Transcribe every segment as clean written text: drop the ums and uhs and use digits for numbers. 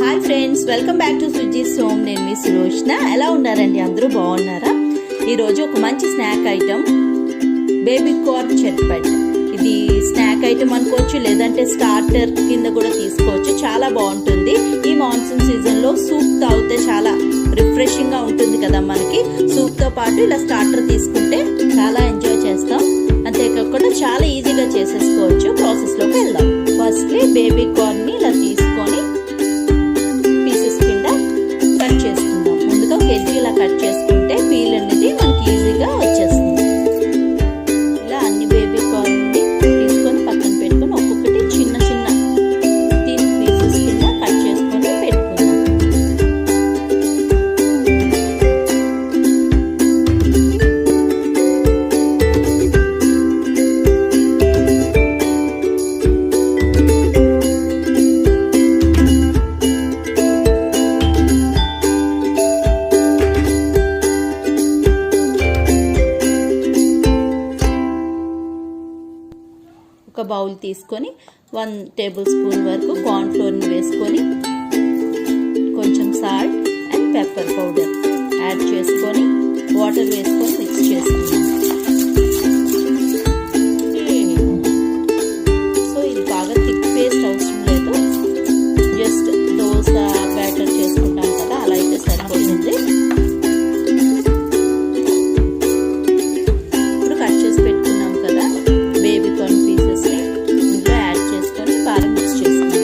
Hi friends, welcome back to Suji Som. నేను మీ సులోచన. ఎలా ఉన్నారండి? అందరూ బాగున్నారా? ఈరోజు ఒక మంచి snack item, baby corn chatpat. ఇది స్నాక్ ఐటమ్ అనుకోవచ్చు, లేదంటే స్టార్టర్ కింద కూడా తీసుకోవచ్చు. చాలా బాగుంటుంది. ఈ మాన్సూన్ సీజన్లో సూప్ తాగితే చాలా రిఫ్రెషింగ్గా ఉంటుంది కదా. మనకి సూప్తో పాటు ఇలా స్టార్టర్ తీసుకుంటే చాలా ఎంజాయ్ చేస్తాం. అంతేకాకుండా చాలా ఈజీగా చేసేసుకోవచ్చు. ప్రాసెస్లోకి వెళ్దాం. ఫస్ట్లీ బేబీ కార్న్ని ఇలా తీసుకొని పీసెస్ కింద కట్ చేసుకుందాం. ముందుగా 1 kg ఇలా కట్ చేసుకుంటే పీల్ అనేది మనకి ఈజీగా వచ్చేస్తుంది. ఇలా అన్ని బేబీ కార్న్ని తీసుకొని పక్కన పెట్టుకొని ఒక్కొక్కటి చిన్న చిన్న థిన్ పీసెస్ కింద కట్ చేసుకొని పెట్టుకుందాం. ఒక బౌల్ తీసుకొని 1 టేబుల్ స్పూన్ వరకు కార్న్ ఫ్లోర్ని వేసుకొని కొంచెం salt and pepper powder add చేసుకొని వాటర్ వేసుకొని మిక్స్ చేసుకుందాం. సో ఇది బాగా థిక్ పేస్ట్ అవసరం లేదు, జస్ట్ దోస బ్యాటర్ చేసుకుంటాం కదా, అలా అయితే సరిపోతుంది. ఇప్పుడు కట్ చేసి పెట్టుకున్నాం కదా బేబీ కార్న్ పీసెస్ ని ఇందులో యాడ్ చేసుకొని బాగా మిక్స్ చేసుకుందాం.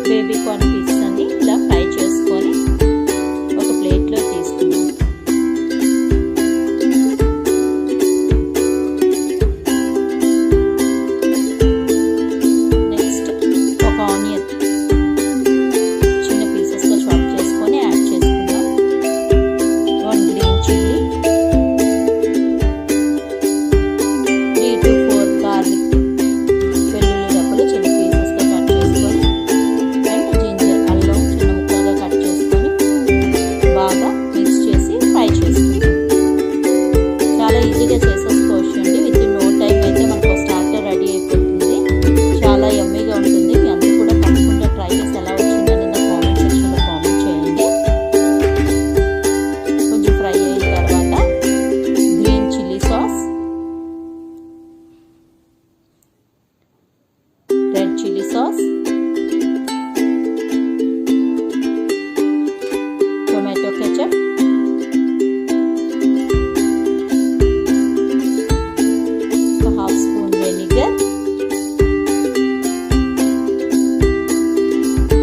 బేబీ కార్న్ పీసెస్ అన్ని ఇలా ఫ్రై చేసుకొని ఒక ప్లేట్లో తీసుకుందాం. నెక్స్ట్ ఒక ఆనియన్ చిన్న పీసెస్గా చాప్ చేసుకొని యాడ్ చేసుకుందాం. 1 గ్రీన్ చిల్లీ, 3 to 4 గార్లిక్ వెల్లుల్లి రెబ్బలు చిన్న పీసెస్గా కట్ చేసుకొని, జింజర్ అల్లం చిన్న ముక్కలుగా కట్ చేసుకొని బాగా మిక్స్ చేసి ఫ్రై చేసుకుందాం. చాలా ఈజీగా చేసేసుకోవచ్చు అండి. విత్ ఇన్ నో టైం అయితే మనకు స్టార్టర్ రెడీ అయిపోతుంది. చాలా యమ్మీగా ఉంటుంది. మీ అందరూ కూడా తప్పకుండా ట్రై చేసి ఎలా వచ్చిందని కామెంట్ సెక్షన్లో కామెంట్ చేయండి. కొంచెం ఫ్రై అయిన తర్వాత green chilli sauce, red chilli sauce, tomato ketchup, ఒక 1/2 spoon vinegar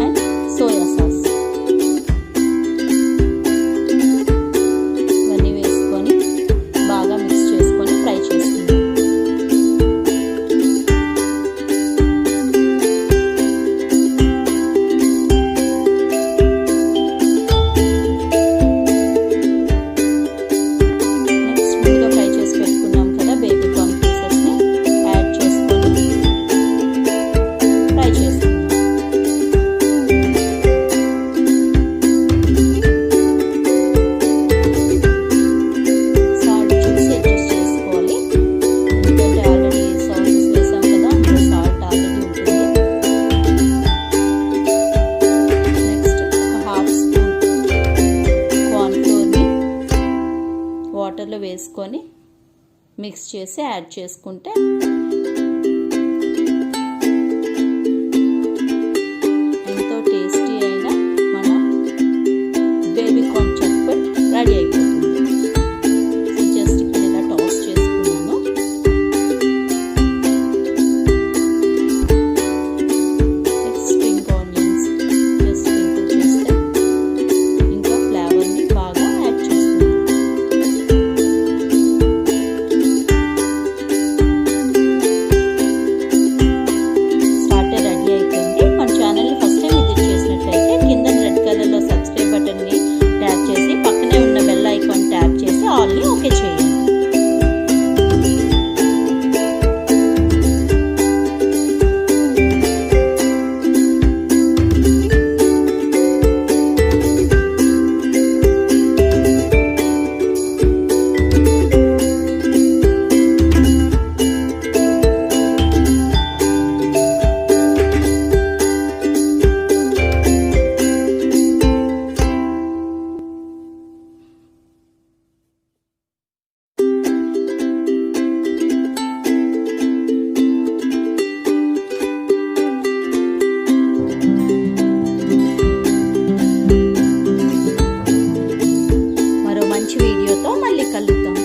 and soya sauce ఇవన్నీ వేసుకొని బాగా మిక్స్ చేసుకొని ఫ్రై చేసుకుందాం. నెక్స్ట్ ముందుగా ఫ్రై చేసి పెట్టుకున్నాం కదా బేబీ కార్న్ పీసెస్ని యాడ్ చేసుకొని ఫ్రై చేసుకుందాం. సాల్ట్ చూసి అడ్జస్ట్ చేసుకోవాలి, ఎందుకంటే ఆల్రెడీ సాసెస్ వేసాం కదా, అందులో సాల్ట్ ఆల్రెడీ ఉంటుంది. నెక్స్ట్ ఒక 1/2 స్పూన్ కార్న్ ఫ్లోర్ని వాటర్లో వేసుకొని మిక్స్ చేసి యాడ్ చేసుకుంటే ఎంతో టేస్టీ అయిన మన బేబీ కార్న్ చట్పట్ రెడీ అయిపోతుంది. కలుద్దాం.